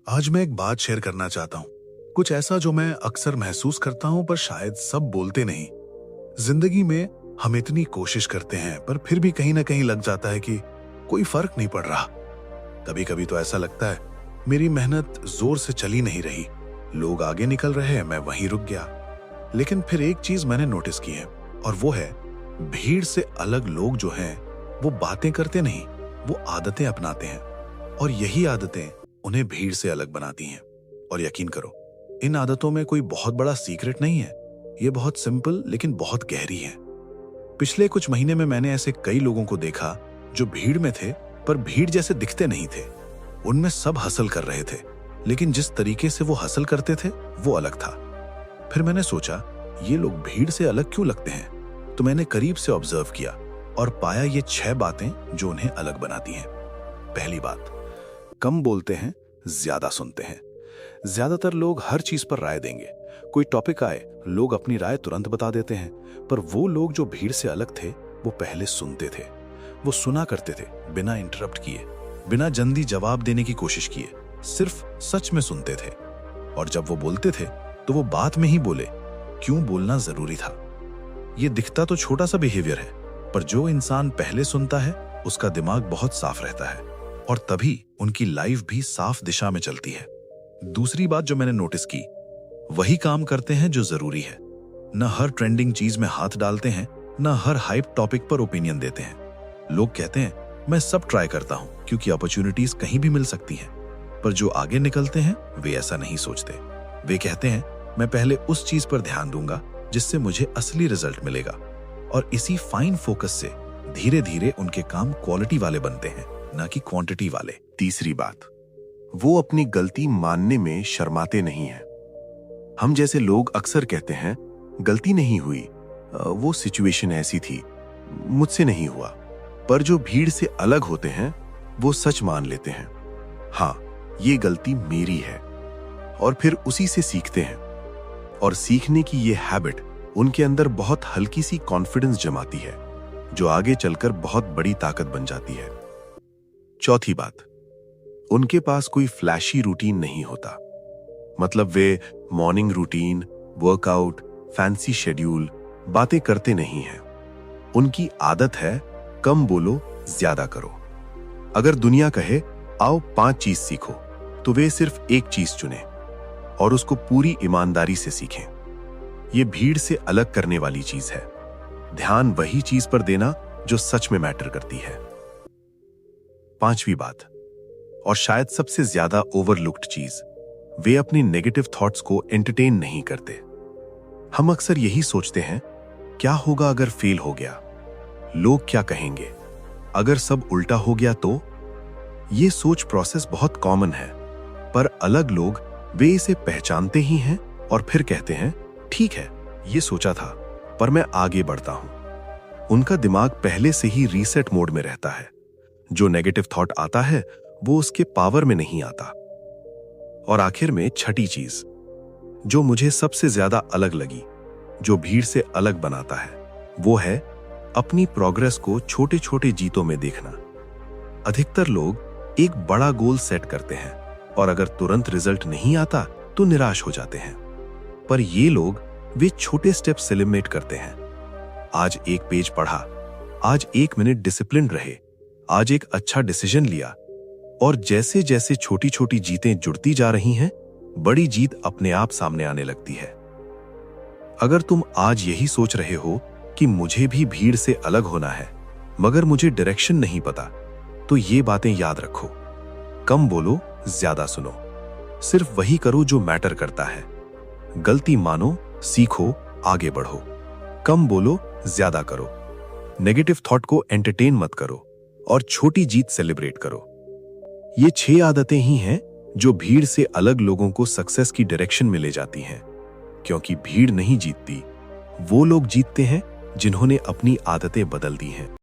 आज मैं एक बात शेयर करना चाहता हूँ। कुछ ऐसा जो मैं अक्सर महसूस करता हूँ पर शायद सब बोलते नहीं। जिंदगी में हम इतनी कोशिश करते हैं पर फिर भी कहीं ना कहीं लग जाता है कि कोई फर्क नहीं पड़ रहा। कभी कभी तो ऐसा लगता है मेरी मेहनत जोर से चली नहीं रही, लोग आगे निकल रहे हैं, मैं वहीं रुक गया। लेकिन फिर एक चीज मैंने नोटिस की है और वो है भीड़ से अलग लोग जो हैं वो बातें करते नहीं, वो आदतें अपनाते हैं और यही आदतें उन्हें भीड़ से अलग बनाती हैं। और यकीन करो इन आदतों में कोई बहुत बड़ा सीक्रेट नहीं है, ये बहुत सिंपल लेकिन बहुत गहरी है। पिछले कुछ महीने में मैंने ऐसे कई लोगों को देखा जो भीड़ में थे पर भीड़ जैसे दिखते नहीं थे। उनमें सब हसल कर रहे थे लेकिन जिस तरीके से वो हसल करते थे वो अलग था। फिर मैंने सोचा ये लोग भीड़ से अलग क्यों लगते हैं, तो मैंने करीब से ऑब्जर्व किया और पाया ये 6 बातें जो उन्हें अलग बनाती हैं। पहली बात, कम बोलते हैं, ज्यादा सुनते हैं। ज्यादातर लोग हर चीज पर राय देंगे। कोई टॉपिक आए लोग अपनी राय तुरंत बता देते हैं, पर वो लोग जो भीड़ से अलग थे वो पहले सुनते थे। वो सुना करते थे बिना इंटरप्ट किए, बिना जल्दी जवाब देने की कोशिश किए, सिर्फ सच में सुनते थे। और जब वो बोलते थे तो वो बात में ही बोले, क्यों बोलना जरूरी था। ये दिखता तो छोटा सा बिहेवियर है, पर जो इंसान पहले सुनता है उसका दिमाग बहुत साफ रहता है और तभी उनकी लाइफ भी साफ दिशा में चलती है। दूसरी बात जो मैंने नोटिस की, वही काम करते हैं जो जरूरी है। न हर ट्रेंडिंग चीज में हाथ डालते हैं, न हर हाइप टॉपिक पर ओपिनियन देते हैं। लोग कहते हैं मैं सब ट्राई करता हूं क्योंकि अपॉर्चुनिटीज कहीं भी मिल सकती हैं, पर जो आगे निकलते हैं वे ऐसा नहीं सोचते। वे कहते हैं मैं पहले उस चीज पर ध्यान दूंगा जिससे मुझे असली रिजल्ट मिलेगा, और इसी फाइन फोकस से धीरे धीरे उनके काम क्वालिटी वाले बनते हैं, न कि क्वांटिटी वाले। तीसरी बात, वो अपनी गलती मानने में शर्माते नहीं हैं। हम जैसे लोग अक्सर कहते हैं गलती नहीं हुई, वो सिचुएशन ऐसी थी, मुझसे नहीं हुआ। पर जो भीड़ से अलग होते हैं वो सच मान लेते हैं, हाँ ये गलती मेरी है, और फिर उसी से सीखते हैं। और सीखने की ये हैबिट उनके अंदर बहुत हल्की सी कॉन्फिडेंस जमाती है जो आगे चलकर बहुत बड़ी ताकत बन जाती है। चौथी बात, उनके पास कोई फ्लैशी रूटीन नहीं होता। मतलब वे morning routine, workout, fancy schedule बातें करते नहीं हैं। उनकी आदत है कम बोलो, ज्यादा करो। अगर दुनिया कहे आओ 5 चीज सीखो, तो वे सिर्फ एक चीज चुने और उसको पूरी ईमानदारी से सीखें। यह भीड़ से अलग करने वाली चीज है। ध्यान वही चीज पर देना जो सच में मैटर करती है। पांचवी बात, और शायद सबसे ज्यादा ओवरलुक्ड चीज, वे अपनी नेगेटिव थॉट्स को एंटरटेन नहीं करते। हम अक्सर यही सोचते हैं, क्या होगा अगर फेल हो गया, लोग क्या कहेंगे, अगर सब उल्टा हो गया तो। ये सोच प्रोसेस बहुत कॉमन है, पर अलग लोग वे इसे पहचानते ही हैं और फिर कहते हैं ठीक है ये सोचा था पर मैं आगे बढ़ता हूं। उनका दिमाग पहले से ही रीसेट मोड में रहता है। जो नेगेटिव थॉट आता है वो उसके पावर में नहीं आता। और आखिर में छठी चीज जो मुझे सबसे ज्यादा अलग लगी, जो भीड़ से अलग बनाता है, वो है अपनी प्रोग्रेस को छोटे छोटे जीतों में देखना। अधिकतर लोग एक बड़ा गोल सेट करते हैं और अगर तुरंत रिजल्ट नहीं आता तो निराश हो जाते हैं, पर ये लोग वे छोटे स्टेप सेलिब्रेट करते हैं। आज एक पेज पढ़ा, आज 1 मिनट डिसिप्लिन रहे, आज एक अच्छा डिसीजन लिया, और जैसे जैसे छोटी छोटी जीतें जुड़ती जा रही हैं, बड़ी जीत अपने आप सामने आने लगती है। अगर तुम आज यही सोच रहे हो कि मुझे भी भीड़ से अलग होना है मगर मुझे डायरेक्शन नहीं पता, तो ये बातें याद रखो। कम बोलो, ज्यादा सुनो, सिर्फ वही करो जो मैटर करता है। गलती मानो, सीखो, आगे बढ़ो। कम बोलो, ज्यादा करो। नेगेटिव थॉट को एंटरटेन मत करो और छोटी जीत सेलिब्रेट करो। ये 6 आदतें ही हैं जो भीड़ से अलग लोगों को सक्सेस की डायरेक्शन में ले जाती हैं, क्योंकि भीड़ नहीं जीतती, वो लोग जीतते हैं जिन्होंने अपनी आदतें बदल दी हैं।